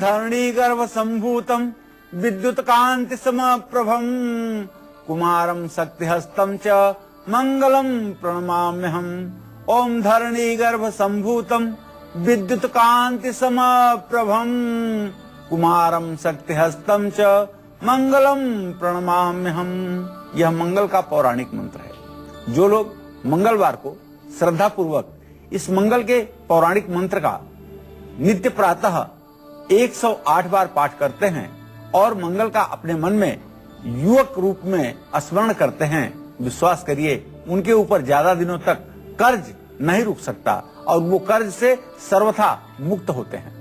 धरणी गर्भ संभूतम विद्युत कांति समप्रभम कुमारम शक्तिहस्तं च मंगलम प्रणमाम्यहम्। ओम धरणी गर्भ संभूतम विद्युत कांति समप्रभम कुमारम शक्तिहस्तं च मंगलम प्रणमाम्यहम्। यह मंगल का पौराणिक मंत्र है। जो लोग मंगलवार को श्रद्धा पूर्वक इस मंगल के पौराणिक मंत्र का नित्य प्रातः 108 बार पाठ करते हैं और मंगल का अपने मन में युवक रूप में स्मरण करते हैं, विश्वास करिए उनके ऊपर ज्यादा दिनों तक कर्ज नहीं रुक सकता और वो कर्ज से सर्वथा मुक्त होते हैं।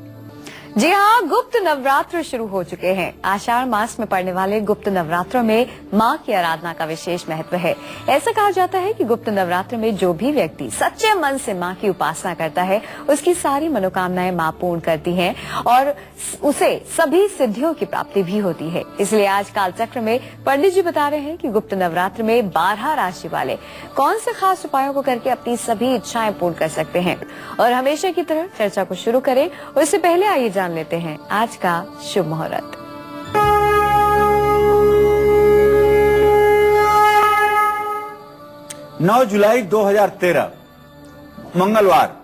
जी हाँ, गुप्त नवरात्र शुरू हो चुके हैं। आषाढ़ मास में पड़ने वाले गुप्त नवरात्रों में माँ की आराधना का विशेष महत्व है। ऐसा कहा जाता है कि गुप्त नवरात्र में जो भी व्यक्ति सच्चे मन से माँ की उपासना करता है उसकी सारी मनोकामनाएं माँ पूर्ण करती हैं और उसे सभी सिद्धियों की प्राप्ति भी होती है। इसलिए आज कालचक्र में पंडित जी बता रहे हैं कि गुप्त नवरात्र में 12 राशि वाले कौन से खास उपायों को करके अपनी सभी इच्छाएं पूर्ण कर सकते हैं। और हमेशा की तरह चर्चा को शुरू करें उससे पहले आइए जान लेते हैं आज का शुभ मुहूर्त। 9 जुलाई 2013 मंगलवार,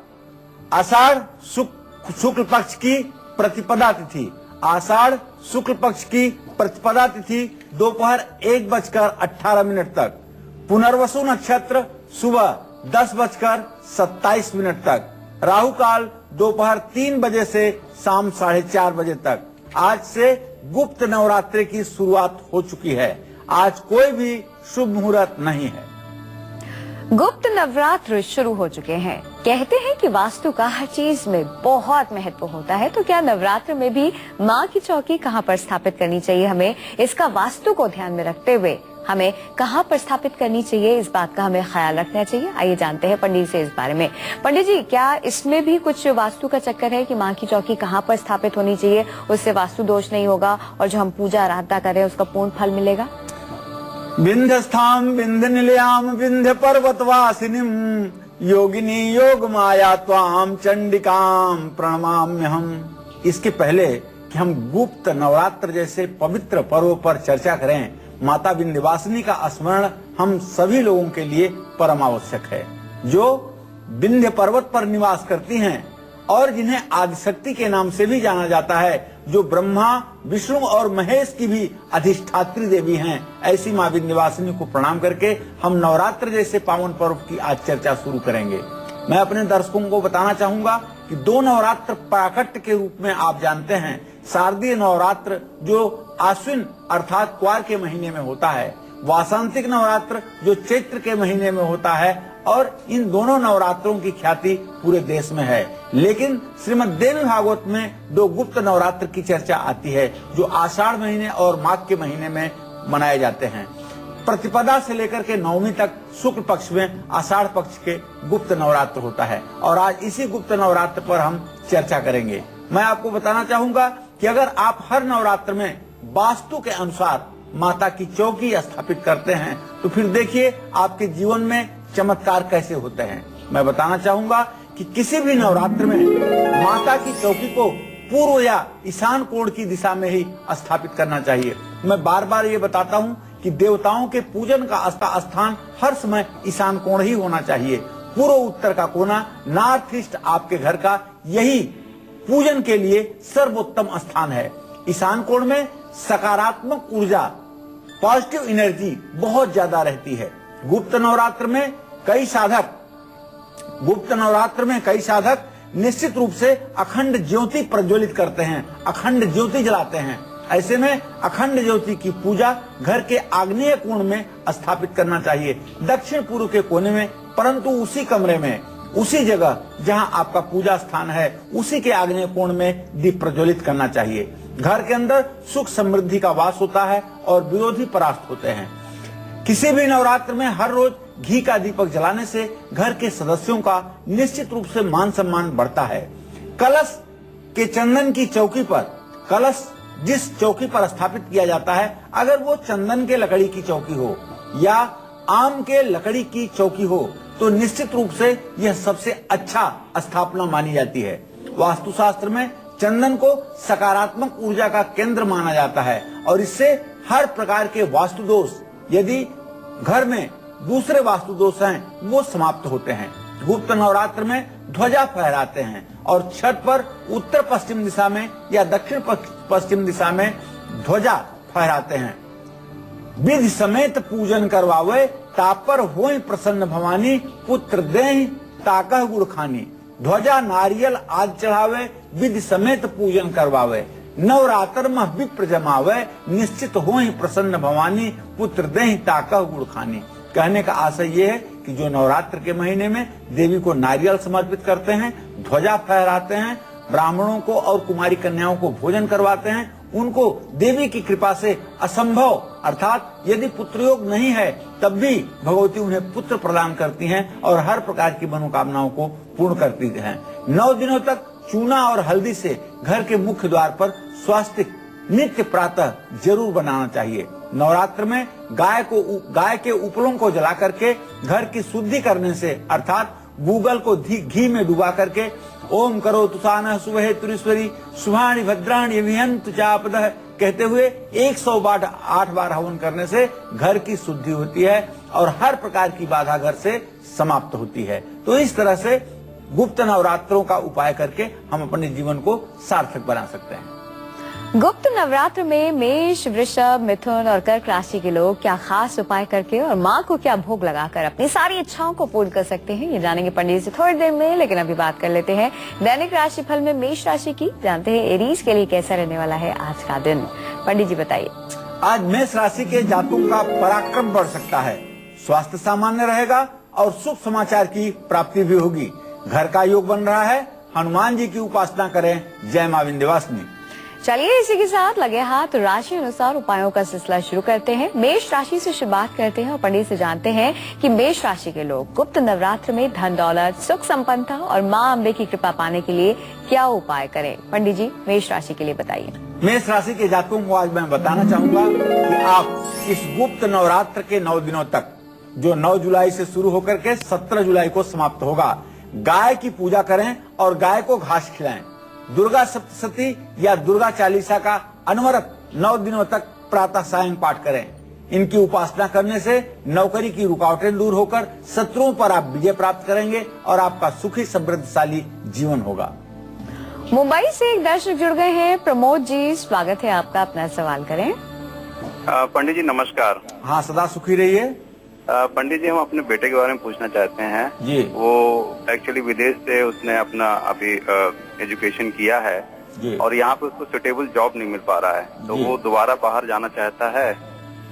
आषाढ़ शुक्ल पक्ष की प्रतिपदा तिथि। आषाढ़ शुक्ल पक्ष की प्रतिपदा तिथि दोपहर 1:18 तक। पुनर्वसु नक्षत्र सुबह 10:27 तक। राहु काल दोपहर 3 बजे से शाम 4:30 बजे तक। आज से गुप्त नवरात्रि की शुरुआत हो चुकी है। आज कोई भी शुभ मुहूर्त नहीं है। गुप्त नवरात्र शुरू हो चुके हैं। कहते हैं कि वास्तु का हर चीज में बहुत महत्व होता है, तो क्या नवरात्र में भी माँ की चौकी कहाँ पर स्थापित करनी चाहिए? हमें इसका वास्तु को ध्यान में रखते हुए हमें कहाँ पर स्थापित करनी चाहिए, इस बात का हमें ख्याल रखना चाहिए। आइए जानते हैं पंडित से इस बारे में। पंडित जी, क्या इसमें भी कुछ वास्तु का चक्कर है कि माँ की चौकी कहाँ पर स्थापित होनी चाहिए, उससे वास्तु दोष नहीं होगा और जो हम पूजा आराधना करें उसका पूर्ण फल मिलेगा? विंध्यस्थाम विंध्य निलयाम विंध्य पर्वतवासिनीम योगिनी योग माया त्वाम चंडिकाम प्रणमाम्यहम्। इसके पहले कि हम गुप्त नवरात्र जैसे पवित्र पर्व पर चर्चा करें, माता विंध्यवासिनी का स्मरण हम सभी लोगों के लिए परम आवश्यक है, जो विंध्य पर्वत पर निवास करती हैं और जिन्हें आदिशक्ति के नाम से भी जाना जाता है, जो ब्रह्मा विष्णु और महेश की भी अधिष्ठात्री देवी हैं। ऐसी माँ विंध्यवासिनी को प्रणाम करके हम नवरात्र जैसे पावन पर्व की आज चर्चा शुरू करेंगे। मैं अपने दर्शकों को बताना चाहूंगा कि 2 नवरात्र प्राकट्य के रूप में आप जानते हैं। शारदीय नवरात्र जो आश्विन अर्थात क्वार के महीने में होता है, वासंतिक नवरात्र जो चैत्र के महीने में होता है, और इन दोनों नवरात्रों की ख्याति पूरे देश में है। लेकिन श्रीमद् देवी भागवत में 2 गुप्त नवरात्र की चर्चा आती है जो आषाढ़ महीने और माघ के महीने में मनाए जाते हैं। प्रतिपदा से लेकर के नवमी तक शुक्ल पक्ष में आषाढ़ पक्ष के गुप्त नवरात्र होता है और आज इसी गुप्त नवरात्र पर हम चर्चा करेंगे। मैं आपको बताना चाहूंगा कि अगर आप हर नवरात्र में वास्तु के अनुसार माता की चौकी स्थापित करते हैं तो फिर देखिए आपके जीवन में चमत्कार कैसे होते हैं। मैं बताना चाहूंगा कि किसी भी नवरात्र में माता की चौकी को पूर्व या ईशान कोण की दिशा में ही स्थापित करना चाहिए। मैं बार बार ये बताता हूँ कि देवताओं के पूजन का स्थान हर समय ईशान कोण ही होना चाहिए। पूर्व उत्तर का कोना, नॉर्थ ईस्ट आपके घर का यही पूजन के लिए सर्वोत्तम स्थान है। ईशान कोण में सकारात्मक ऊर्जा, पॉजिटिव एनर्जी बहुत ज्यादा रहती है। गुप्त नवरात्र में कई साधक निश्चित रूप से अखंड ज्योति प्रज्वलित करते हैं, अखंड ज्योति जलाते हैं। ऐसे में अखंड ज्योति की पूजा घर के आग्नेय कोण में स्थापित करना चाहिए, दक्षिण पूर्व के कोने में, परंतु उसी कमरे में, उसी जगह जहां आपका पूजा स्थान है, उसी के आग्नेय कोण में दीप प्रज्वलित करना चाहिए। घर के अंदर सुख समृद्धि का वास होता है और विरोधी परास्त होते हैं। किसी भी नवरात्र में हर रोज घी का दीपक जलाने से घर के सदस्यों का निश्चित रूप से मान सम्मान बढ़ता है। कलश के चंदन की चौकी पर, कलश जिस चौकी पर स्थापित किया जाता है, अगर वो चंदन के लकड़ी की चौकी हो या आम के लकड़ी की चौकी हो तो निश्चित रूप से यह सबसे अच्छा स्थापना मानी जाती है। वास्तुशास्त्र में चंदन को सकारात्मक ऊर्जा का केंद्र माना जाता है और इससे हर प्रकार के वास्तु दोष, यदि घर में दूसरे वास्तु दोष हैं, वो समाप्त होते हैं। गुप्त नवरात्र में ध्वजा फहराते हैं और छत पर उत्तर पश्चिम दिशा में या दक्षिण पश्चिम दिशा में ध्वजा फहराते हैं। विधि समेत पूजन करवावे, तापर होय प्रसन्न भवानी, पुत्र देहि ताकह गुड़ खानी। ध्वजा नारियल आदि चढ़ावे, विधि समेत पूजन करवावे। नवरात्र में विप्र जमावे, निश्चित होय प्रसन्न भवानी, पुत्र देहि ताकह गुड़ खानी। कहने का आशय ये है कि जो नवरात्र के महीने में देवी को नारियल समर्पित करते हैं, ध्वजा फहराते हैं, ब्राह्मणों को और कुमारी कन्याओं को भोजन करवाते हैं, उनको देवी की कृपा से असंभव अर्थात यदि पुत्र योग नहीं है तब भी भगवती उन्हें पुत्र प्रदान करती हैं और हर प्रकार की मनोकामनाओं को पूर्ण करती हैं। 9 दिनों तक चूना और हल्दी से घर के मुख्य द्वार पर स्वास्तिक नित्य प्रातः जरूर बनाना चाहिए। नवरात्र में गाय के उपलों को जला करके घर की शुद्धि करने से अर्थात गूगल को घी में डुबा करके ओम करो तुसानः सुबहे तुरीश्वरी शुभानि भद्राणि विहन्तु चापदः कहते हुए 108 बार हवन करने से घर की शुद्धि होती है और हर प्रकार की बाधा घर से समाप्त होती है। तो इस तरह से गुप्त नवरात्रों का उपाय करके हम अपने जीवन को सार्थक बना सकते हैं। गुप्त नवरात्र में मेष, वृषभ, मिथुन और कर्क राशि के लोग क्या खास उपाय करके और माँ को क्या भोग लगाकर अपनी सारी इच्छाओं को पूर्ण कर सकते हैं, ये जानेंगे पंडित जी से थोड़ी देर में। लेकिन अभी बात कर लेते हैं दैनिक राशि फल में मेष राशि की। जानते हैं एरीज के लिए कैसा रहने वाला है आज का दिन। पंडित जी बताइए। आज मेष राशि के जातकों का पराक्रम बढ़ सकता है, स्वास्थ्य सामान्य रहेगा और शुभ समाचार की प्राप्ति भी होगी। घर का योग बन रहा है, हनुमान जी की उपासना करें। जय मां विंध्यवासिनी। चलिए इसी के साथ लगे हाथ राशि अनुसार उपायों का सिलसिला शुरू करते हैं। मेष राशि से शुरुआत करते हैं और पंडित से जानते हैं कि मेष राशि के लोग गुप्त नवरात्र में धन दौलत, सुख संपन्नता और मां अम्बे की कृपा पाने के लिए क्या उपाय करें। पंडित जी मेष राशि के लिए बताइए। मेष राशि के जातकों को आज मैं बताना चाहूंगा कि आप इस गुप्त नवरात्र के 9 दिनों तक, जो 9 जुलाई से शुरू होकर के 17 जुलाई को समाप्त होगा, गाय की पूजा करें और गाय को घास खिलाएं। दुर्गा सप्तशती या दुर्गा चालीसा का अनवरत 9 दिनों तक प्रातः सायं पाठ करें। इनकी उपासना करने से नौकरी की रुकावटें दूर होकर शत्रुओं पर आप विजय प्राप्त करेंगे और आपका सुखी समृद्धशाली जीवन होगा। मुंबई से एक दर्शक जुड़ गए हैं, प्रमोद जी, स्वागत है आपका, अपना सवाल करें। पंडित जी नमस्कार। हाँ, सदा सुखी रहिए। पंडित जी हम अपने बेटे के बारे में पूछना चाहते हैं जी। वो एक्चुअली विदेश से उसने अपना अभी एजुकेशन किया है और यहाँ पे उसको सुटेबल जॉब नहीं मिल पा रहा है, तो वो दोबारा बाहर जाना चाहता है।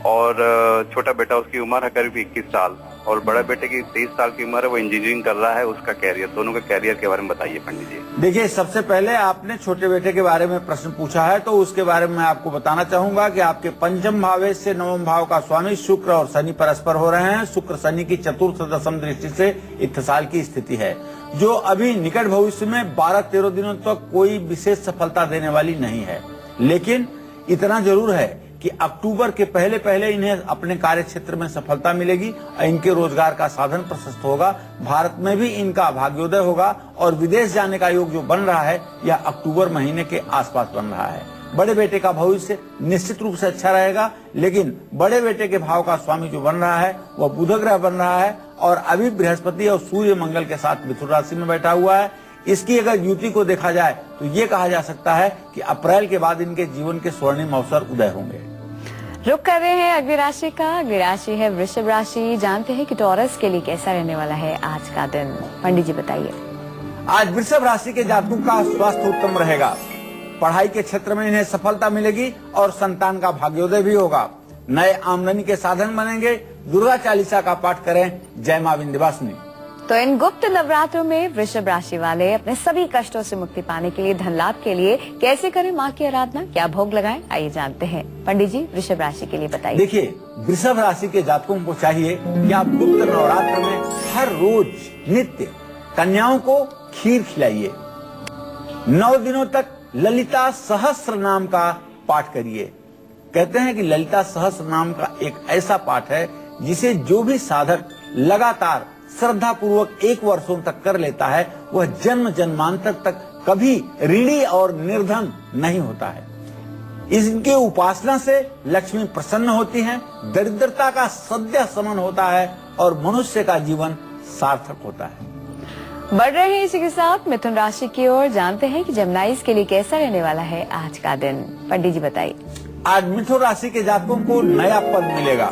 और छोटा बेटा उसकी उम्र है करीब 21 साल और बड़ा बेटे की 23 साल की उम्र है, वो इंजीनियरिंग कर रहा है। उसका कैरियर, दोनों का कैरियर के बारे में बताइए पंडित जी। देखिए, सबसे पहले आपने छोटे बेटे के बारे में प्रश्न पूछा है तो उसके बारे में मैं आपको बताना चाहूंगा कि आपके पंचम भाव से 9वें भाव का स्वामी शुक्र और शनि परस्पर हो रहे हैं। शुक्र शनि की चतुर्थ दशम दृष्टि से इत्तेसाल की स्थिति है, जो अभी निकट भविष्य में 12-13 दिनों तक कोई विशेष सफलता देने वाली नहीं है। लेकिन इतना जरूर है कि अक्टूबर के पहले इन्हें अपने कार्य क्षेत्र में सफलता मिलेगी और इनके रोजगार का साधन प्रशस्त होगा। भारत में भी इनका भाग्योदय होगा और विदेश जाने का योग जो बन रहा है यह अक्टूबर महीने के आसपास बन रहा है। बड़े बेटे का भविष्य निश्चित रूप से अच्छा रहेगा, लेकिन बड़े बेटे के भाव का स्वामी जो बन रहा है वह बुध ग्रह बन रहा है और अभी बृहस्पति और सूर्य मंगल के साथ मिथुन राशि में बैठा हुआ है। इसकी अगर युति को देखा जाए तो ये कहा जा सकता है कि अप्रैल के बाद इनके जीवन के स्वर्णिम अवसर उदय होंगे। रुक कर रहे हैं अगली राशि का। अगली राशि है वृषभ राशि। जानते हैं कि टॉरस के लिए कैसा रहने वाला है आज का दिन। पंडित जी बताइए। आज वृषभ राशि के जातकों का स्वास्थ्य उत्तम रहेगा, पढ़ाई के क्षेत्र में इन्हें सफलता मिलेगी और संतान का भाग्योदय भी होगा। नए आमदनी के साधन बनेंगे। दुर्गा चालीसा का पाठ करें। जय मां विंध्यवासिनी। तो इन गुप्त नवरात्रों में वृषभ राशि वाले अपने सभी कष्टों से मुक्ति पाने के लिए, धन लाभ के लिए कैसे करें माँ की आराधना, क्या भोग लगाएं, आइए जानते हैं। पंडित जी वृषभ राशि के लिए बताइए। देखिए, वृषभ राशि के जातकों को चाहिए कि आप गुप्त नवरात्र में हर रोज नित्य कन्याओं को खीर खिलाइए। 9 दिनों तक ललिता सहस्त्र नाम का पाठ करिए। कहते हैं कि ललिता सहस्त्र नाम का एक ऐसा पाठ है जिसे जो भी साधक लगातार श्रद्धा पूर्वक 1 वर्षों तक कर लेता है वह जन्म जन्मांतर तक कभी ऋणी और निर्धन नहीं होता है। इनकी उपासना से लक्ष्मी प्रसन्न होती हैं, दरिद्रता का सद्य शमन होता है और मनुष्य का जीवन सार्थक होता है। बढ़ रहे हैं इसी के साथ मिथुन राशि की ओर, जानते हैं कि जेमिनाइज के लिए कैसा रहने वाला है आज का दिन। पंडित जी बताइए। आज मिथुन राशि के जातकों को नया पद मिलेगा,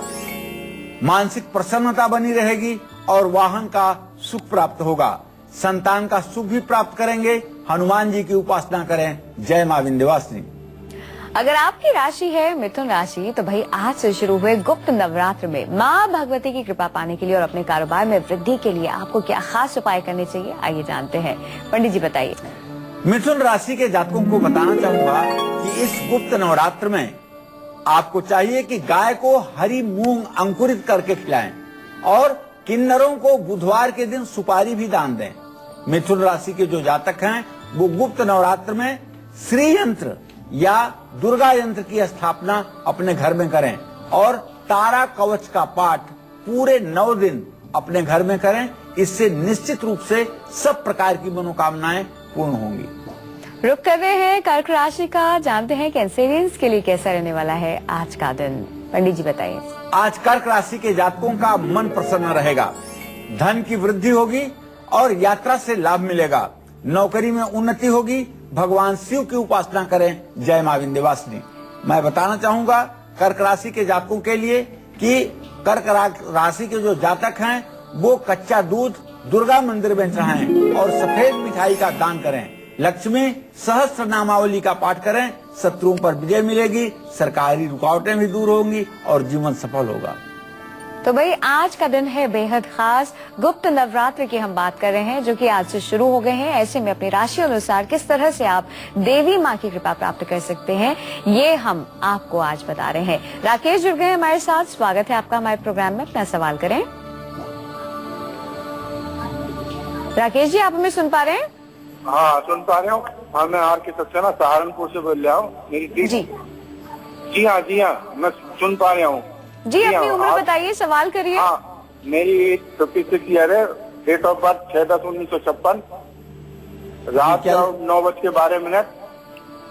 मानसिक प्रसन्नता बनी रहेगी और वाहन का सुख प्राप्त होगा। संतान का सुख भी प्राप्त करेंगे। हनुमान जी की उपासना करें। जय मां विंध्यवासिनी। अगर आपकी राशि है मिथुन राशि, तो भाई आज से शुरू हुए गुप्त नवरात्र में माँ भगवती की कृपा पाने के लिए और अपने कारोबार में वृद्धि के लिए आपको क्या खास उपाय करने चाहिए, आइए जानते हैं। पंडित जी बताइए। मिथुन राशि के जातकों को बताना चाहूंगा कि इस गुप्त नवरात्र में आपको चाहिए कि गाय को हरी मूंग अंकुरित करके खिलाएं और किन्नरों को बुधवार के दिन सुपारी भी दान दें। मिथुन राशि के जो जातक हैं वो गुप्त नवरात्र में श्री यंत्र या दुर्गा यंत्र की स्थापना अपने घर में करें और तारा कवच का पाठ पूरे 9 दिन अपने घर में करें। इससे निश्चित रूप से सब प्रकार की मनोकामनाएं पूर्ण होंगी। रुक कर रहे हैं कर्क राशि का, जानते हैं कि एंसेरियंस के लिए कैसा रहने वाला है आज का दिन। पंडित जी बताइए। आज कर्क राशि के जातकों का मन प्रसन्न रहेगा, धन की वृद्धि होगी और यात्रा से लाभ मिलेगा। नौकरी में उन्नति होगी। भगवान शिव की उपासना करें। जय मां विंध्यवासिनी। मैं बताना चाहूंगा कर्क राशि के जातकों के लिए कि कर्क राशि के जो जातक हैं वो कच्चा दूध दुर्गा मंदिर में चढ़ाएं और सफेद मिठाई का दान करें। लक्ष्मी सहस्त्र नामावली का पाठ करें। शत्रुओं पर विजय मिलेगी, सरकारी रुकावटें भी दूर होंगी और जीवन सफल होगा। तो भाई आज का दिन है बेहद खास। गुप्त नवरात्र की हम बात कर रहे हैं जो कि आज से शुरू हो गए हैं। ऐसे में अपनी राशि अनुसार किस तरह से आप देवी माँ की कृपा प्राप्त कर सकते हैं, ये हम आपको आज बता रहे हैं। राकेश जुड़ गए हमारे साथ, स्वागत है आपका हमारे प्रोग्राम में। अपना सवाल करें। राकेश जी, आप हमें सुन पा रहे हैं? हाँ, सुन पा रहे हूँ। हाँ, मैं आर के सक्सेना सहारनपुर से बोल रहा हूँ। मेरी टीम। जी हाँ, मैं सुन पा रहा हूँ। जी, अपनी उम्र बताइए, सवाल करिए। हाँ, मेरी 56 ईयर है। डेट ऑफ बर्थ 6/10/1956, रात 9:12,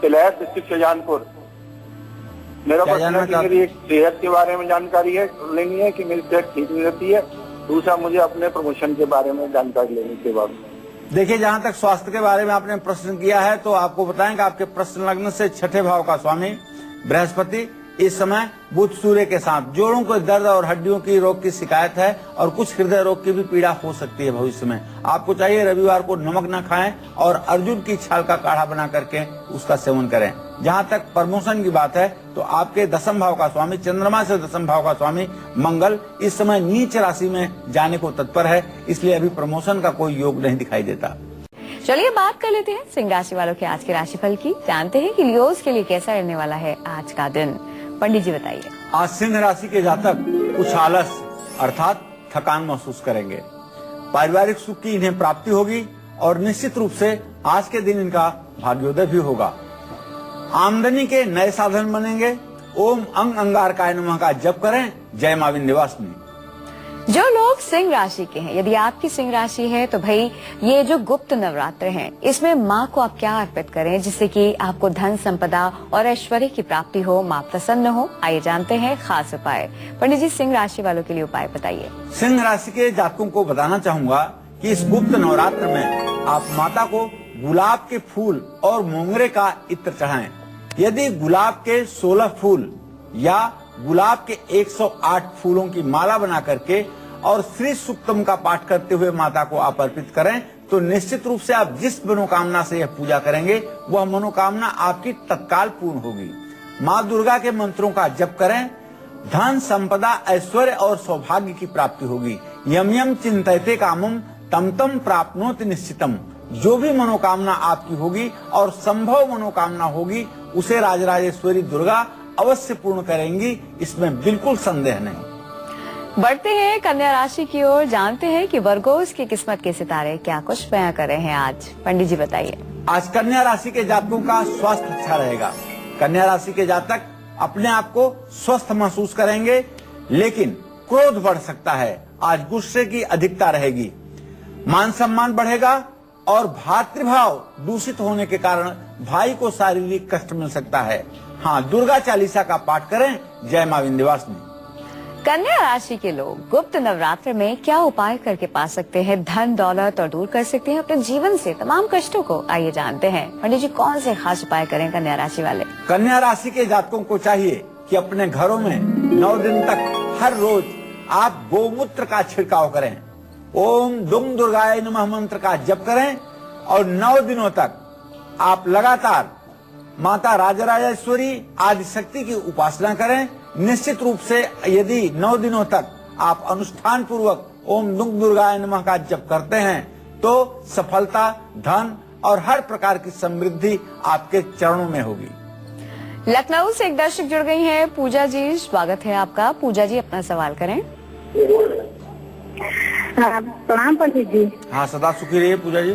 तिलहट डिस्ट्रिक्ट शाहजहानपुर। मेरा प्रश्न है कि मेरी एक सेहत के बारे में जानकारी है लेनी है कि मेरी सेहत ठीक नहीं रहती है। दूसरा, मुझे अपने प्रमोशन के बारे में जानकारी लेनी के बाद। देखिए, जहाँ तक स्वास्थ्य के बारे में आपने प्रश्न किया है तो आपको बताएं कि आपके प्रश्न लग्न से 6ठे भाव का स्वामी बृहस्पति इस समय बुध सूर्य के साथ जोड़ों को दर्द और हड्डियों की रोग की शिकायत है और कुछ हृदय रोग की भी पीड़ा हो सकती है भविष्य में। आपको चाहिए रविवार को नमक न खाएं और अर्जुन की छाल का काढ़ा बना करके उसका सेवन करें। जहाँ तक प्रमोशन की बात है तो आपके 10म भाव का स्वामी चंद्रमा से 10म भाव का स्वामी मंगल इस समय नीच राशि में जाने को तत्पर है, इसलिए अभी प्रमोशन का कोई योग नहीं दिखाई देता। चलिए बात कर लेते हैं सिंह राशि वालों के आज के राशिफल की। जानते हैं कि लियोस के लिए कैसा रहने वाला है आज का दिन। पंडित जी बताइए। आज सिंह राशि के जातक कुछ आलस अर्थात थकान महसूस करेंगे। पारिवारिक सुख की इन्हें प्राप्ति होगी और निश्चित रूप से आज के दिन इनका भाग्योदय भी होगा। आमदनी के नए साधन बनेंगे। ओम अंग अंगारकाय नमः का जप करें। जय मां विंध्यवासिनी। जो लोग सिंह राशि के हैं, यदि आपकी सिंह राशि है तो भाई ये जो गुप्त नवरात्र हैं इसमें माँ को आप क्या अर्पित करें जिससे कि आपको धन संपदा और ऐश्वर्य की प्राप्ति हो, माँ प्रसन्न हो। आइए जानते हैं खास उपाय। पंडित जी, सिंह राशि वालों के लिए उपाय बताइए। सिंह राशि के जातकों को बताना चाहूंगा कि इस गुप्त नवरात्र में आप माता को गुलाब के फूल और मोंगरे का इत्र चढ़ाएं। यदि गुलाब के 16 फूल या गुलाब के 108 फूलों की माला बना करके और श्री सूक्तम का पाठ करते हुए माता को आप अर्पित करें तो निश्चित रूप से आप जिस मनोकामना से यह पूजा करेंगे वह मनोकामना आपकी तत्काल पूर्ण होगी। माँ दुर्गा के मंत्रों का जप करें। धन संपदा ऐश्वर्य और सौभाग्य की प्राप्ति होगी। यम यम चिंतयते कामम तम तम प्राप्नोति निश्चितम। जो भी मनोकामना आपकी होगी और संभव मनोकामना होगी उसे राजराजेश्वरी दुर्गा अवश्य पूर्ण करेंगी, इसमें बिल्कुल संदेह नहीं। बढ़ते हैं कन्या राशि की ओर। जानते हैं कि वर्गोस की किस्मत के सितारे क्या कुछ बयां कर रहे हैं आज। पंडित जी बताइए। आज कन्या राशि के जातकों का स्वास्थ्य अच्छा रहेगा। कन्या राशि के जातक अपने आप को स्वस्थ महसूस करेंगे, लेकिन क्रोध बढ़ सकता है। आज गुस्से की अधिकता रहेगी। मान सम्मान बढ़ेगा और भातृभाव दूषित होने के कारण भाई को शारीरिक कष्ट मिल सकता है। हाँ, दुर्गा चालीसा का पाठ करें। जय मां विंध्यवासिनी। कन्या राशि के लोग गुप्त नवरात्र में क्या उपाय करके पा सकते हैं धन दौलत और दूर कर सकते हैं अपने जीवन से तमाम कष्टों को? आइए जानते हैं पंडित जी कौन से खास उपाय करें कन्या राशि वाले। कन्या राशि के जातकों को चाहिए कि अपने घरों में 9 दिन तक हर रोज आप गोमूत्र का छिड़काव करें। ओम दुम दुर्गाय नमः मंत्र का जप करें और 9 दिनों तक आप लगातार माता राजराजेश्वरी आदि शक्ति की उपासना करें। निश्चित रूप से यदि 9 दिनों तक आप अनुष्ठान पूर्वक ओम दुम दुर्गाय नमः का जप करते हैं तो सफलता, धन और हर प्रकार की समृद्धि आपके चरणों में होगी। लखनऊ से एक दर्शक जुड़ गई हैं, पूजा जी, स्वागत है आपका। पूजा जी अपना सवाल करें। प्रणाम पंडित जी। हाँ, सदा सुखी रहिए पूजा जी।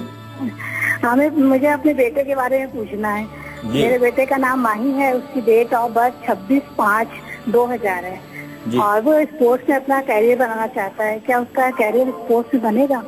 मुझे अपने बेटे के बारे में पूछना है। मेरे बेटे का नाम माही है, उसकी डेट ऑफ बर्थ 26/5/2000 है और वो स्पोर्ट्स में अपना कैरियर बनाना चाहता है। क्या उसका कैरियर स्पोर्ट्स में बनेगा?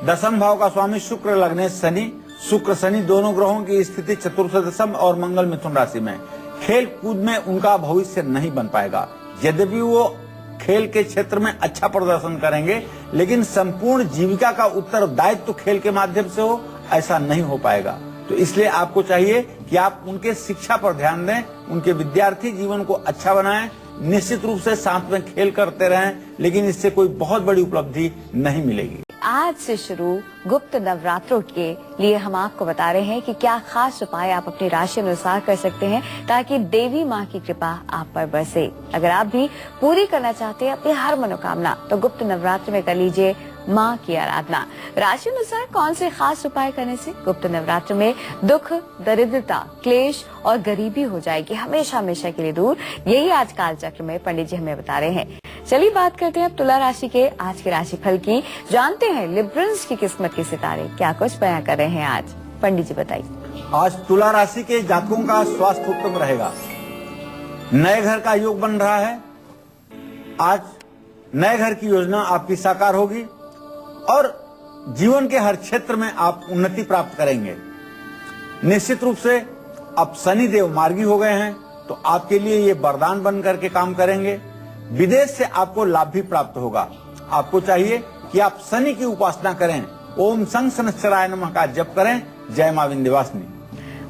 10th भाव का स्वामी शुक्र लगने शनि, शुक्र शनि दोनों ग्रहों की स्थिति चतुर्थ दशम और मंगल मिथुन राशि में। खेल कूद में उनका भविष्य नहीं बन पाएगा। यद्यपि वो खेल के क्षेत्र में अच्छा प्रदर्शन करेंगे, लेकिन संपूर्ण जीविका का उत्तरदायित्व तो खेल के माध्यम से हो, ऐसा नहीं हो पाएगा। तो इसलिए आपको चाहिए कि आप उनके शिक्षा पर ध्यान दें, उनके विद्यार्थी जीवन को अच्छा बनाएं। निश्चित रूप से साथ में खेल करते रहें, लेकिन इससे कोई बहुत बड़ी उपलब्धि नहीं मिलेगी। आज से शुरू गुप्त नवरात्रों के लिए हम आपको बता रहे हैं कि क्या खास उपाय आप अपनी राशि अनुसार कर सकते हैं ताकि देवी माँ की कृपा आप पर बरसे। अगर आप भी पूरी करना चाहते हैं अपनी हर मनोकामना तो गुप्त नवरात्र में कर लीजिए माँ की आराधना। राशि अनुसार कौन से खास उपाय करने से गुप्त नवरात्र में दुख, दरिद्रता, क्लेश और गरीबी हो जाएगी हमेशा हमेशा के लिए दूर। यही आज काल चक्र में पंडित जी हमें बता रहे हैं। चलिए बात करते हैं अब तुला राशि के आज के राशिफल की। जानते हैं लिब्रंस की किस्मत के सितारे क्या कुछ बयां कर रहे हैं आज। पंडित जी बताइए। आज तुला राशि के जातकों का स्वास्थ्य उत्तम रहेगा। नए घर का योग बन रहा है। आज नए घर की योजना आपकी साकार होगी और जीवन के हर क्षेत्र में आप उन्नति प्राप्त करेंगे। निश्चित रूप से अब शनि देव मार्गी हो गए हैं तो आपके लिए ये वरदान बन करके काम करेंगे। विदेश से आपको लाभ भी प्राप्त होगा। आपको चाहिए कि आप शनि की उपासना करें। ओम शं शनैश्चराय नमः का जप करें। जय मां विंध्यवासिनी।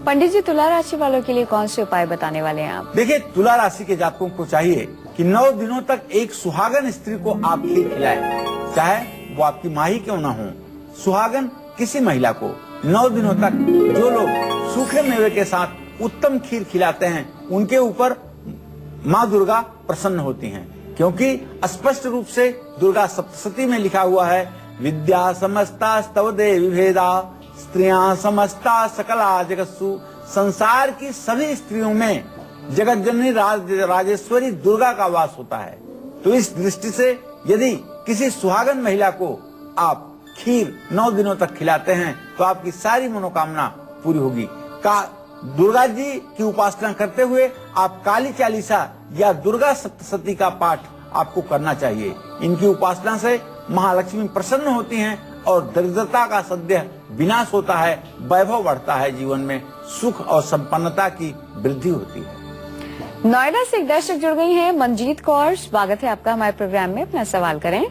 पंडित जी तुला राशि वालों के लिए कौन से उपाय बताने वाले हैं आप? देखिए, तुला राशि के जातकों को चाहिए कि 9 दिनों तक एक सुहागन स्त्री को आप खीर खिलाएं, चाहे वो आपकी माँ ही क्यों ना हो। सुहागन किसी महिला को 9 दिनों तक जो लोग सूखे मेवे के साथ उत्तम खीर खिलाते हैं उनके ऊपर माँ दुर्गा प्रसन्न होती हैं, क्योंकि स्पष्ट रूप से दुर्गा सप्तशती में लिखा हुआ है विद्या समस्ता स्तव देवी भेदा स्त्रियां समस्ता सकला जगत्सु। संसार की सभी स्त्रियों में जगत जननी राजेश्वरी दुर्गा का वास होता है। तो इस दृष्टि से यदि किसी सुहागन महिला को आप खीर 9 दिनों तक खिलाते हैं तो आपकी सारी मनोकामना पूरी होगी। दुर्गा जी की उपासना करते हुए आप काली चालीसा या दुर्गा सप्तशती का पाठ आपको करना चाहिए। इनकी उपासना से महालक्ष्मी प्रसन्न होती हैं और दरिद्रता का सद्य विनाश होता है, वैभव बढ़ता है, जीवन में सुख और संपन्नता की वृद्धि होती है। नोएडा से एक दर्शक जुड़ गई हैं, मंजीत कौर, स्वागत है आपका हमारे प्रोग्राम में। अपना सवाल करें।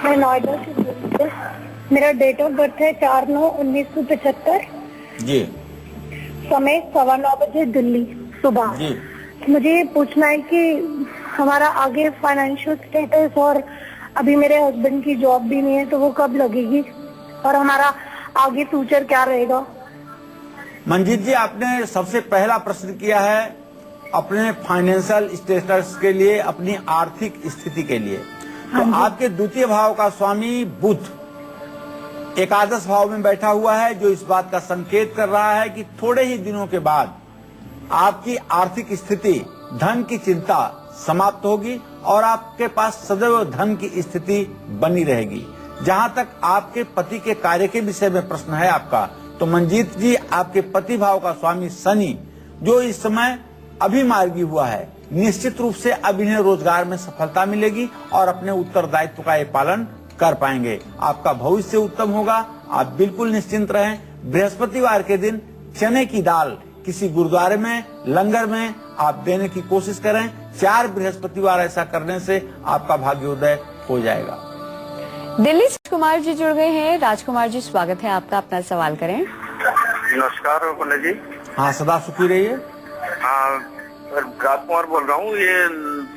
मैं नोएडा से, मेरा डेट ऑफ बर्थ है 4/9/1975 जी। समय 9:15 बजे दिल्ली सुबह जी। मुझे ये पूछना है कि हमारा आगे फाइनेंशियल स्टेटस और अभी मेरे हस्बैंड की जॉब भी नहीं है तो वो कब लगेगी और हमारा आगे फ्यूचर क्या रहेगा। मंजीत जी, आपने सबसे पहला प्रश्न किया है अपने फाइनेंशियल स्टेटस के लिए, अपनी आर्थिक स्थिति के लिए। तो आपके द्वितीय भाव का स्वामी बुध एकादश भाव में बैठा हुआ है, जो इस बात का संकेत कर रहा है कि थोड़े ही दिनों के बाद आपकी आर्थिक स्थिति, धन की चिंता समाप्त होगी और आपके पास सदैव धन की स्थिति बनी रहेगी। जहां तक आपके पति के कार्य के विषय में प्रश्न है आपका, तो मंजीत जी, आपके पति भाव का स्वामी शनि जो इस समय अभी मार्गी हुआ है, निश्चित रूप से अब इन्हें रोजगार में सफलता मिलेगी और अपने उत्तरदायित्व का ये पालन कर पाएंगे। आपका भविष्य उत्तम होगा, आप बिल्कुल निश्चिंत रहें। बृहस्पतिवार के दिन चने की दाल किसी गुरुद्वारे में, लंगर में आप देने की कोशिश करें। 4 बृहस्पतिवार ऐसा करने से आपका भाग्योदय हो जाएगा। दिल्ली से राजकुमार जी जुड़ गए हैं। राजकुमार जी, स्वागत है आपका, अपना सवाल करें। नमस्कार पंडित जी। हाँ, सदा सुखी रहिए। हाँ, राजकुमार बोल रहा हूँ। ये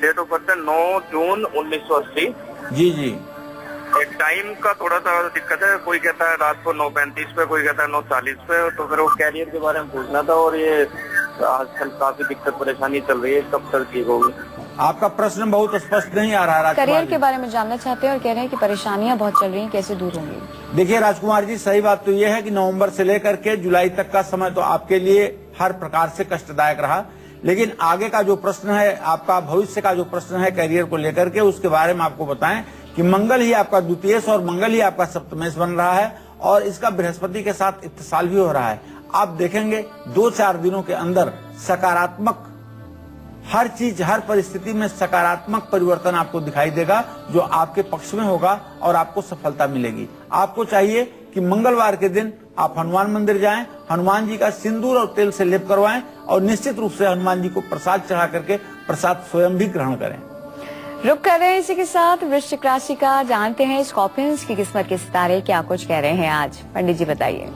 डेट ऑफ बर्थ है 9 जून 1980। जी जी। टाइम का थोड़ा सा दिक्कत है, कोई कहता है रात को 9:35 पे, कोई कहता है 9:40 पे, तो फिर वो कैरियर के बारे में पूछना था। और ये आजकल काफी दिक्कत परेशानी चल रही है, कब तक ठीक होगी? आपका प्रश्न बहुत स्पष्ट नहीं आ रहा। करियर के बारे में जानना चाहते हैं और कह रहे हैं कि परेशानियां बहुत चल रही हैं, कैसे दूर होंगी? देखिए राजकुमार जी, सही बात तो यह है कि नवंबर से लेकर के जुलाई तक का समय तो आपके लिए हर प्रकार से कष्टदायक रहा, लेकिन आगे का जो प्रश्न है, आपका भविष्य का जो प्रश्न है करियर को लेकर के, उसके बारे में आपको बताएं कि मंगल ही आपका द्वितीयेश और मंगल ही आपका सप्तमेश बन रहा है और इसका बृहस्पति के साथ इत्तिसाल भी हो रहा है। आप देखेंगे 2-4 दिनों के अंदर सकारात्मक, हर चीज, हर परिस्थिति में सकारात्मक परिवर्तन आपको दिखाई देगा जो आपके पक्ष में होगा और आपको सफलता मिलेगी। आपको चाहिए कि मंगलवार के दिन आप हनुमान मंदिर जाएं, हनुमान जी का सिंदूर और तेल से लेप करवाएं और निश्चित रूप से हनुमान जी को प्रसाद चढ़ा करके प्रसाद स्वयं भी ग्रहण करें। रुक कर रहे हैं इसी के साथ वृश्चिक राशि का। जानते हैं स्कॉर्पियंस की किस्मत के सितारे क्या कुछ कह रहे हैं आज। पंडित जी बताइए।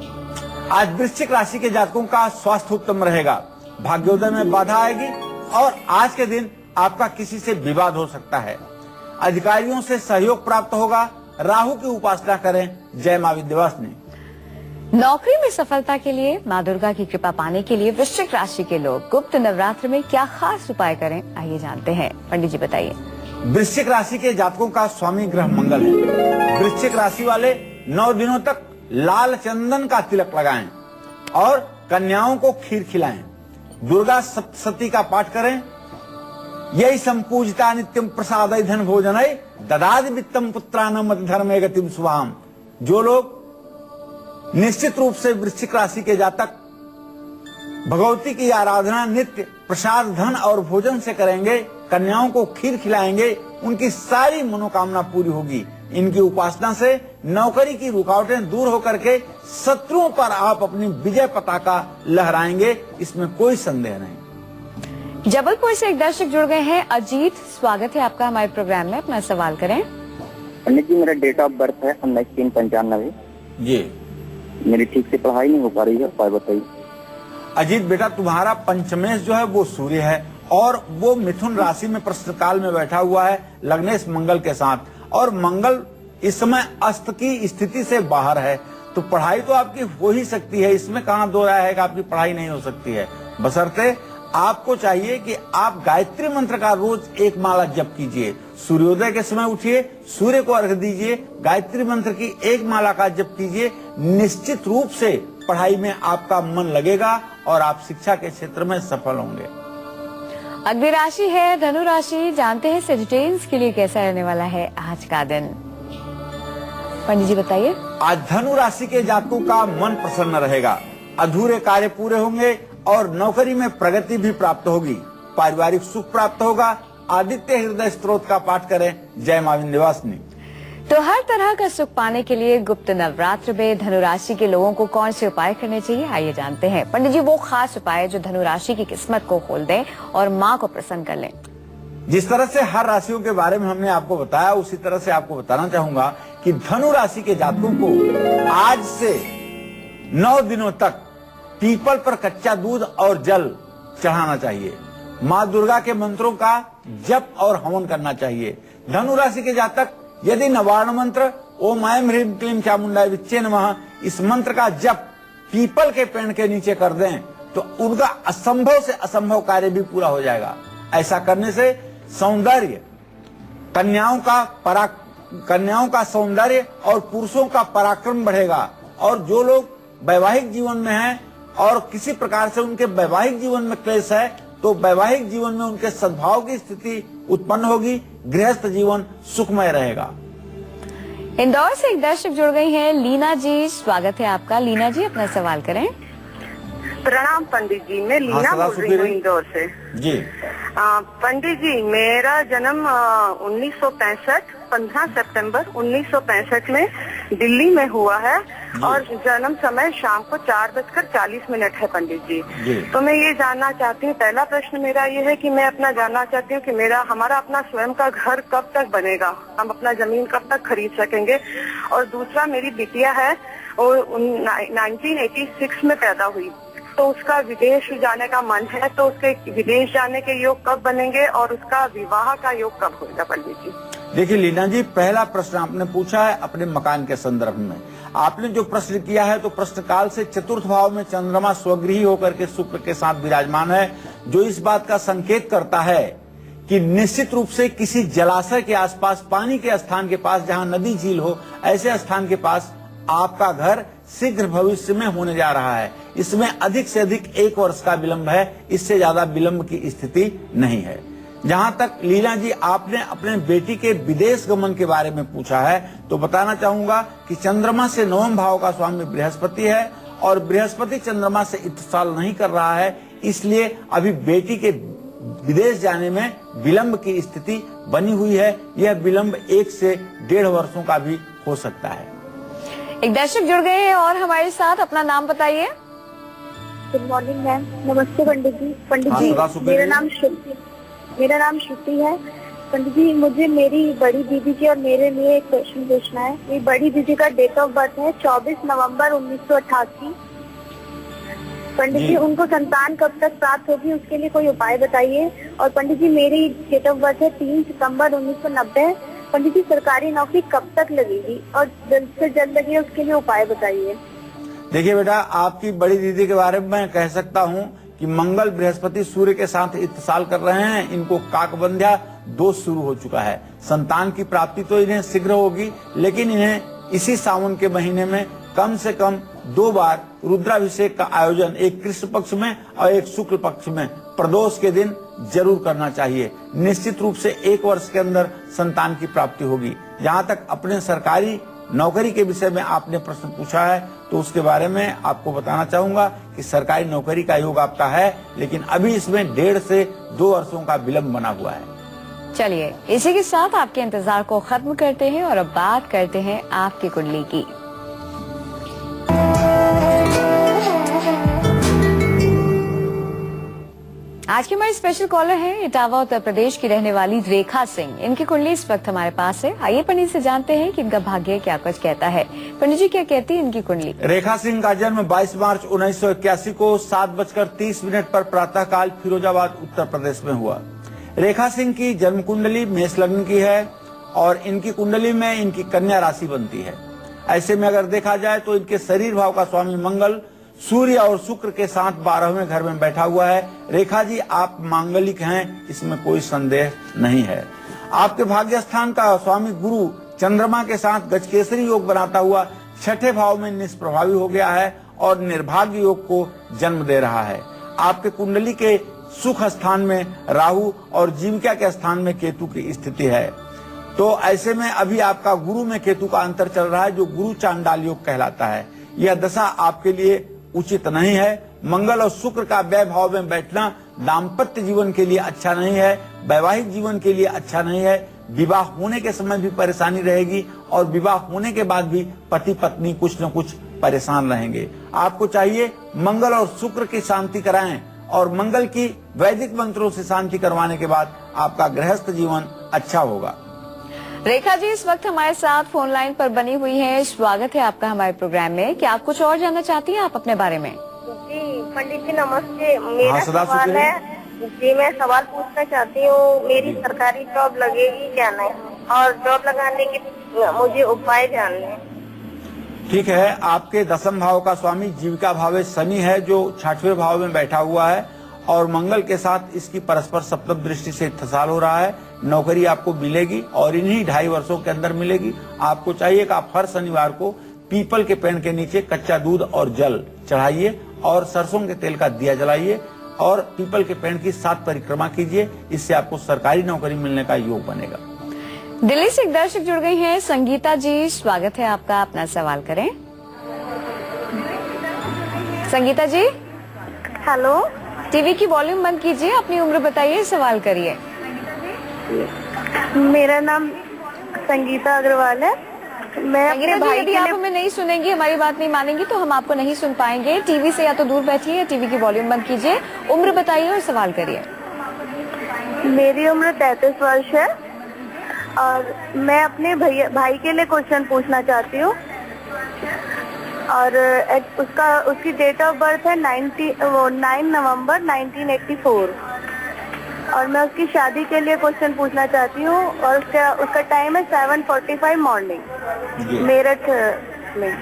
आज वृश्चिक राशि के जातकों का स्वास्थ्य उत्तम रहेगा, भाग्योदय में बाधा आएगी और आज के दिन आपका किसी से विवाद हो सकता है। अधिकारियों से सहयोग प्राप्त होगा। राहु की उपासना करें। जय मां विंध्यवासिनी। नौकरी में सफलता के लिए, माँ दुर्गा की कृपा पाने के लिए वृश्चिक राशि के लोग गुप्त नवरात्र में क्या खास उपाय करें, आइए जानते हैं। पंडित जी बताइए। वृश्चिक राशि के जातकों का स्वामी ग्रह मंगल है। वृश्चिक राशि वाले 9 दिनों तक लाल चंदन का तिलक लगाएं और कन्याओं को खीर खिलाएं। दुर्गा सप्तशती का पाठ करें। यही संपूजिता नित्यम प्रसादय धन भोजनय ददादि वित्तम पुत्रानम धर्मे गतिम शुभाम। जो लोग निश्चित रूप से वृश्चिक राशि के जातक भगवती की आराधना नित्य प्रसाद, धन और भोजन से करेंगे, कन्याओं को खीर खिलाएंगे, उनकी सारी मनोकामना पूरी होगी। इनकी उपासना से नौकरी की रुकावटें दूर होकर के शत्रुओं पर आप अपनी विजय पताका लहराएंगे, इसमें कोई संदेह नहीं। जबलपुर से एक दर्शक जुड़ गए हैं। अजीत, स्वागत है आपका हमारे प्रोग्राम में, अपना सवाल करें। पंडित जी, मेरा डेट ऑफ बर्थ है 1995। जी। मेरी ठीक से पढ़ाई नहीं हो पा रही है, उपाय बताइए। अजीत बेटा, तुम्हारा पंचमेश जो है वो सूर्य है और वो मिथुन राशि में प्रश्न काल में बैठा हुआ है लग्नेश मंगल के साथ, और मंगल इस समय अस्त की स्थिति से बाहर है, तो पढ़ाई तो आपकी हो ही सकती है, इसमें कहाँ दो राय है कि आपकी पढ़ाई नहीं हो सकती है। बशर्ते आपको चाहिए कि आप गायत्री मंत्र का रोज 1 माला जप कीजिए। सूर्योदय के समय उठिए, सूर्य को अर्घ्य दीजिए, गायत्री मंत्र की 1 माला का जप कीजिए। निश्चित रूप से पढ़ाई में आपका मन लगेगा और आप शिक्षा के क्षेत्र में सफल होंगे। अगली राशि है धनु राशि। जानते हैं सेजिटेरियंस के लिए कैसा रहने वाला है आज का दिन। पंडित जी बताइए। आज धनु राशि के जातकों का मन प्रसन्न रहेगा, अधूरे कार्य पूरे होंगे और नौकरी में प्रगति भी प्राप्त होगी। पारिवारिक सुख प्राप्त होगा। आदित्य हृदय स्तोत्र का पाठ करें। जय मां विंध्यवासिनी। तो हर तरह का सुख पाने के लिए गुप्त नवरात्र में धनु राशि के लोगों को कौन से उपाय करने चाहिए, आइए जानते हैं। पंडित जी, वो खास उपाय जो धनु राशि की किस्मत को खोल दें और माँ को प्रसन्न कर लें। जिस तरह से हर राशियों के बारे में हमने आपको बताया, उसी तरह से आपको बताना चाहूंगा कि धनु राशि के जातकों को आज से 9 दिनों तक पीपल पर कच्चा दूध और जल चढ़ाना चाहिए। माँ दुर्गा के मंत्रों का जप और हवन करना चाहिए। धनु राशि के जातक यदि नवार्ण मंत्र ओम ऐं ह्रीं क्लीं चामुंडाय विच्चे नमः, इस मंत्र का जप पीपल के पेड़ के नीचे कर दें तो उनका असंभव से असंभव कार्य भी पूरा हो जाएगा। ऐसा करने से सौंदर्य, कन्याओं का सौंदर्य और पुरुषों का पराक्रम बढ़ेगा। और जो लोग वैवाहिक जीवन में हैं और किसी प्रकार से उनके वैवाहिक जीवन में क्लेश है, तो वैवाहिक जीवन में उनके सद्भाव की स्थिति उत्पन्न होगी। गृहस्थ जीवन सुखमय रहेगा। इंदौर से एक दर्शक जुड़ गई हैं। लीना जी, स्वागत है आपका। लीना जी, अपना सवाल करें। प्रणाम पंडित जी, मैं लीना बोल रही हूँ इंदौर से। जी। पंडित जी, मेरा जन्म 1965 15 सितंबर 1965 में दिल्ली में हुआ है और जन्म समय शाम को 4:40 है पंडित जी। तो मैं ये जानना चाहती हूँ, पहला प्रश्न मेरा ये है कि मैं अपना जानना चाहती हूँ कि हमारा अपना स्वयं का घर कब तक बनेगा, हम अपना जमीन कब तक खरीद सकेंगे। और दूसरा, मेरी बिटिया है और 1986 में पैदा हुई, तो उसका विदेश जाने का मन है, तो उसके विदेश जाने के योग कब बनेंगे और उसका विवाह का योग कब होगा पंडित जी? देखिए लीना जी, पहला प्रश्न आपने पूछा है अपने मकान के संदर्भ में। आपने जो प्रश्न किया है तो प्रश्न काल से चतुर्थ भाव में चंद्रमा स्वगृही होकर के शुक्र के साथ विराजमान है, जो इस बात का संकेत करता है कि निश्चित रूप से किसी जलाशय के आसपास, पानी के स्थान के पास, जहां नदी झील हो, ऐसे स्थान के पास आपका घर शीघ्र भविष्य में होने जा रहा है। इसमें अधिक से अधिक 1 वर्ष का विलंब है, इससे ज्यादा विलंब की स्थिति नहीं है। जहां तक लीला जी आपने अपने बेटी के विदेश गमन के बारे में पूछा है, तो बताना चाहूंगा कि चंद्रमा से 9वें भाव का स्वामी बृहस्पति है और बृहस्पति चंद्रमा से इत्तेसाल नहीं कर रहा है, इसलिए अभी बेटी के विदेश जाने में विलंब की स्थिति बनी हुई है। यह विलंब 1 से 1.5 वर्षों का भी हो सकता है। एक दर्शक जुड़ गए हैं और हमारे साथ, अपना नाम बताइए। Good morning ma'am. नमस्ते पंडित जी। पंडित जी, मेरा नाम श्रुति है। पंडित जी, मुझे मेरी बड़ी दीदी की और मेरे लिए एक क्वेश्चन पूछना है। मेरी बड़ी दीदी का डेट ऑफ बर्थ है 24 नवंबर 1988। पंडित जी, उनको संतान कब तक प्राप्त होगी, उसके लिए कोई उपाय बताइए। और पंडित जी, मेरी डेट ऑफ बर्थ है 3 सितंबर 1990। पंडित जी, सरकारी नौकरी कब तक लगेगी और जल्द से जल्द लगे, उसके लिए उपाय बताइए। देखिए बेटा, आपकी बड़ी दीदी के बारे में मैं कह सकता हूं कि मंगल बृहस्पति सूर्य के साथ इत्तेसाल कर रहे हैं, इनको काकबंध्या दोष शुरू हो चुका है। संतान की प्राप्ति तो इन्हें शीघ्र होगी, लेकिन इन्हें इसी सावन के महीने में कम से कम 2 बार रुद्राभिषेक का आयोजन, एक कृष्ण पक्ष में और एक शुक्ल पक्ष में प्रदोष के दिन जरूर करना चाहिए। निश्चित रूप से 1 वर्ष के अंदर संतान की प्राप्ति होगी। जहाँ तक अपने सरकारी नौकरी के विषय में आपने प्रश्न पूछा है, तो उसके बारे में आपको बताना चाहूंगा कि सरकारी नौकरी का योग आपका है, लेकिन अभी इसमें 1.5 से 2 वर्षों का विलंब बना हुआ है। चलिए, इसी के साथ आपके इंतजार को खत्म करते हैं और अब बात करते हैं आपकी कुंडली की। आज की हमारी स्पेशल कॉलर है इटावा उत्तर प्रदेश की रहने वाली रेखा सिंह। इनकी कुंडली इस वक्त हमारे पास है। आइए पंडित से जानते हैं कि इनका भाग्य क्या कुछ कहता है। पंडित जी, क्या कहती है इनकी कुंडली? रेखा सिंह का जन्म 22 मार्च 1981 को 7:30 पर प्रातःकाल फिरोजाबाद उत्तर प्रदेश में हुआ। रेखा सिंह की जन्म कुंडली मेष लग्न की है और इनकी कुंडली में इनकी कन्या राशि बनती है। ऐसे में अगर देखा जाए तो इनके शरीर भाव का स्वामी मंगल सूर्य और शुक्र के साथ 12वें घर में बैठा हुआ है। रेखा जी, आप मांगलिक हैं, इसमें कोई संदेह नहीं है। आपके भाग्य स्थान का स्वामी गुरु चंद्रमा के साथ गजकेसरी योग बनाता हुआ 6ठे भाव में निष्प्रभावी हो गया है और निर्भाग्य योग को जन्म दे रहा है। आपके कुंडली के सुख स्थान में राहु और जीविका के स्थान में केतु की स्थिति है। तो ऐसे में अभी आपका गुरु में केतु का अंतर चल रहा है, जो गुरु चांडाल योग कहलाता है। यह दशा आपके लिए उचित नहीं है। मंगल और शुक्र का व्यय भाव में बैठना दाम्पत्य जीवन के लिए अच्छा नहीं है, वैवाहिक जीवन के लिए अच्छा नहीं है। विवाह होने के समय भी परेशानी रहेगी और विवाह होने के बाद भी पति पत्नी कुछ न कुछ परेशान रहेंगे। आपको चाहिए मंगल और शुक्र की शांति कराएं और मंगल की वैदिक मंत्रों से शांति करवाने के बाद आपका गृहस्थ जीवन अच्छा होगा। रेखा जी इस वक्त हमारे साथ फोन लाइन पर बनी हुई हैं। स्वागत है आपका हमारे प्रोग्राम में। क्या आप कुछ और जानना चाहती हैं आप अपने बारे में? जी पंडित जी नमस्ते। मेरा सवाल है जी, मैं सवाल पूछना चाहती हूँ, मेरी सरकारी जॉब लगेगी क्या नहीं, और जॉब लगाने के मुझे उपाय जानने हैं। ठीक है, आपके 10वें भाव का स्वामी जीविका भाव में शनि है, जो 6ठवें भाव में बैठा हुआ है और मंगल के साथ इसकी परस्पर सप्तम दृष्टि से इत्तेसाल हो रहा है। नौकरी आपको मिलेगी और इन्हीं 2.5 वर्षों के अंदर मिलेगी। आपको चाहिए कि आप हर शनिवार को पीपल के पेड़ के नीचे कच्चा दूध और जल चढ़ाइए और सरसों के तेल का दिया जलाइए और पीपल के पेड़ की 7 परिक्रमा कीजिए। इससे आपको सरकारी नौकरी मिलने का योग बनेगा। दिल्ली से एक दर्शक जुड़ गई हैं, संगीता जी। स्वागत है आपका, अपना सवाल करें। संगीता जी, हेलो। टीवी की वॉल्यूम बंद कीजिए, अपनी उम्र बताइए, सवाल करिए। मेरा नाम संगीता अग्रवाल है। मैं अपने भाई यदि आप हमें नहीं सुनेंगी, हमारी बात नहीं मानेंगी तो हम आपको नहीं सुन पाएंगे। टीवी से या तो दूर बैठिए या टीवी की वॉल्यूम बंद कीजिए। उम्र बताइए और सवाल करिए। मेरी उम्र 33 वर्ष है और मैं अपने भाई के लिए क्वेश्चन पूछना चाहती हूँ। और उसकी डेट ऑफ बर्थ है 9 नवंबर 1984 और मैं उसकी शादी के लिए क्वेश्चन पूछना चाहती हूँ और उसका टाइम है 7:45 मॉर्निंग मेरठ में।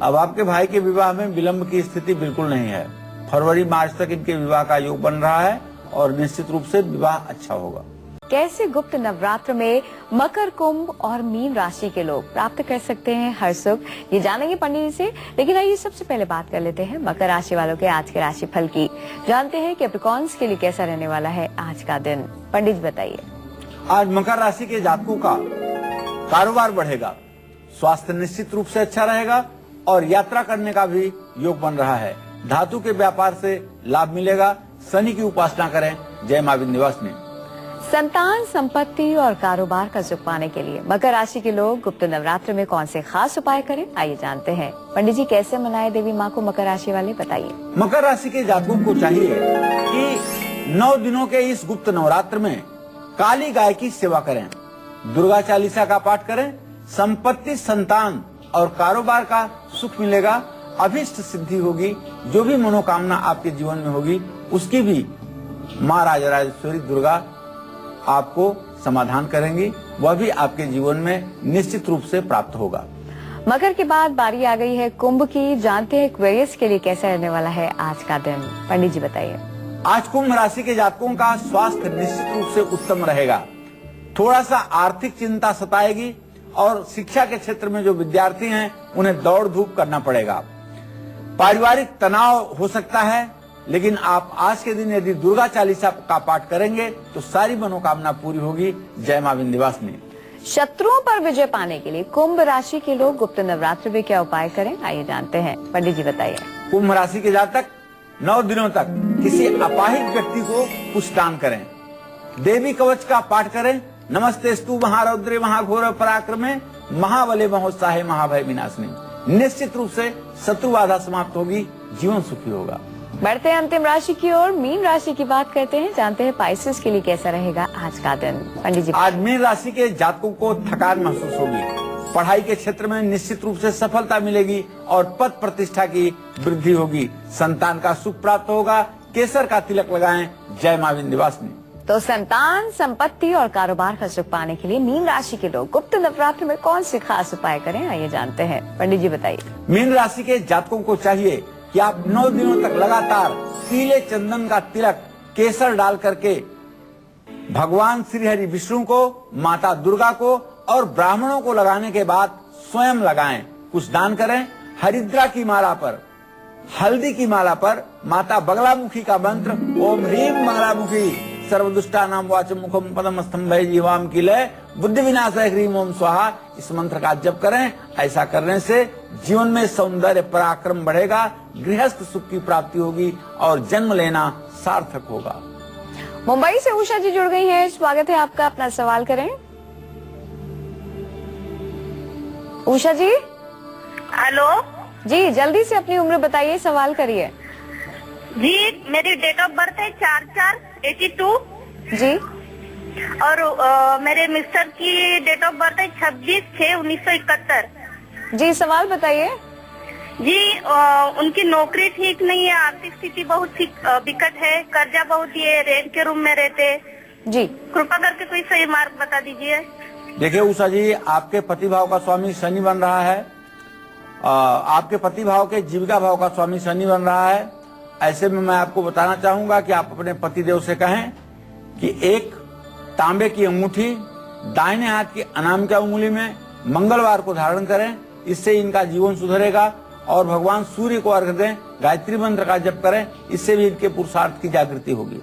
अब आपके भाई के विवाह में विलंब की स्थिति बिल्कुल नहीं है। फरवरी मार्च तक इनके विवाह का योग बन रहा है और निश्चित रूप से विवाह अच्छा होगा। कैसे गुप्त नवरात्र में मकर, कुंभ और मीन राशि के लोग प्राप्त कर सकते हैं हर सुख, ये जानेंगे पंडित जी से। लेकिन आइए सबसे पहले बात कर लेते हैं मकर राशि वालों के आज के राशि फल की। जानते हैं कैप्रिकॉर्न्स के लिए कैसा रहने वाला है आज का दिन। पंडित जी बताइए। आज मकर राशि के जातकों का कारोबार बढ़ेगा, स्वास्थ्य निश्चित रूप से अच्छा रहेगा और यात्रा करने का भी योग बन रहा है। धातु के व्यापार से लाभ मिलेगा। शनि की उपासना करें। जय मां विंध्यवासिनी। संतान, संपत्ति और कारोबार का सुख पाने के लिए मकर राशि के लोग गुप्त नवरात्र में कौन से खास उपाय करें, आइए जानते हैं। पंडित जी कैसे मनाए देवी माँ को मकर राशि वाले, बताइए। मकर राशि के जातकों को चाहिए कि 9 दिनों के इस गुप्त नवरात्र में काली गाय की सेवा करें, दुर्गा चालीसा का पाठ करें। संपत्ति, संतान और कारोबार का सुख मिलेगा, अभिष्ट सिद्धि होगी। जो भी मनोकामना आपके जीवन में होगी उसकी भी माँ राजराजेश्वरी दुर्गा आपको समाधान करेंगी, वह भी आपके जीवन में निश्चित रूप से प्राप्त होगा। मकर के बाद बारी आ गई है कुंभ की। जानते हैं एक्वेरियस के लिए कैसा रहने वाला है आज का दिन। पंडित जी बताइए। आज कुंभ राशि के जातकों का स्वास्थ्य निश्चित रूप से उत्तम रहेगा। थोड़ा सा आर्थिक चिंता सताएगी और शिक्षा के क्षेत्र में जो विद्यार्थी हैं उन्हें दौड़ धूप करना पड़ेगा। पारिवारिक तनाव हो सकता है, लेकिन आप आज के दिन यदि दुर्गा चालीसा का पाठ करेंगे तो सारी मनोकामना पूरी होगी। जय मां विंध्यवासिनी। शत्रुओं पर विजय पाने के लिए कुंभ राशि के लोग गुप्त नवरात्र में क्या उपाय करें, आइए जानते हैं। पंडित जी बताइए। कुंभ राशि के जातक 9 दिनों तक किसी अपाहिज व्यक्ति को कुछ दान करें। देवी कवच का पाठ करें। नमस्तेस्तु महारौद्रे महाघोर पराक्रमे महाबले महोत्साहे महाभय विनाशिनी। निश्चित रूप से शत्रु बाधा समाप्त होगी, जीवन सुखी होगा। बढ़ते हैं अंतिम राशि की ओर, मीन राशि की बात करते हैं। जानते हैं पाइसेस के लिए कैसा रहेगा आज का दिन। पंडित जी। आज मीन राशि के जातकों को थकान महसूस होगी। पढ़ाई के क्षेत्र में निश्चित रूप से सफलता मिलेगी और पद प्रतिष्ठा की वृद्धि होगी। संतान का सुख प्राप्त होगा। केसर का तिलक लगाएं। जय मां विंध्यवासिनी। तो संतान, संपत्ति और कारोबार का सुख पाने के लिए मीन राशि के लोग गुप्त नवरात्र में कौन से खास उपाय करें, आइए जानते हैं। पंडित जी बताइए। मीन राशि के जातकों को चाहिए कि आप 9 दिनों तक लगातार पीले चंदन का तिलक केसर डाल करके भगवान श्री हरि विष्णु को, माता दुर्गा को और ब्राह्मणों को लगाने के बाद स्वयं लगाएं, कुछ दान करें। हरिद्रा की माला पर, हल्दी की माला पर माता बगलामुखी का मंत्र ओम ह्रीम मालामुखी सर्वदुष्टा नाम वाचम मुखम पदम स्तंभे जीवाम की लय बुद्धि विनाशय ह्रीम ओम स्वाहा, इस मंत्र का जप करें। ऐसा करने से जीवन में सौंदर्य पराक्रम बढ़ेगा, गृहस्थ सुख की प्राप्ति होगी और जन्म लेना सार्थक होगा। मुंबई से उषा जी जुड़ गई हैं, स्वागत है आपका। अपना सवाल करें। उषा जी। हेलो जी, जल्दी से अपनी उम्र बताइए, सवाल करिए। जी, मेरी डेट ऑफ बर्थ है 4/4/82 जी। और मेरे मिस्टर की डेट ऑफ बर्थ है 26/6/1971। जी, सवाल बताइए। जी, उनकी नौकरी ठीक नहीं है, आर्थिक स्थिति बहुत विकट है, कर्जा बहुत है, रेंट के रूम में रहते। जी, कृपा करके कोई सही मार्ग बता दीजिए। देखिए उषा जी, आपके पति भाव का स्वामी शनि बन रहा है। आपके पति भाव के जीविका भाव का स्वामी शनि बन रहा है। ऐसे में मैं आपको बताना चाहूंगा कि आप अपने पतिदेव से कहें कि एक तांबे की अंगूठी दाहिने हाथ की अनामिका उंगली में मंगलवार को धारण करें। इससे इनका जीवन सुधरेगा। और भगवान सूर्य को अर्घ्य दें, गायत्री मंत्र का जप करें, इससे भी इनके पुरुषार्थ की जागृति होगी।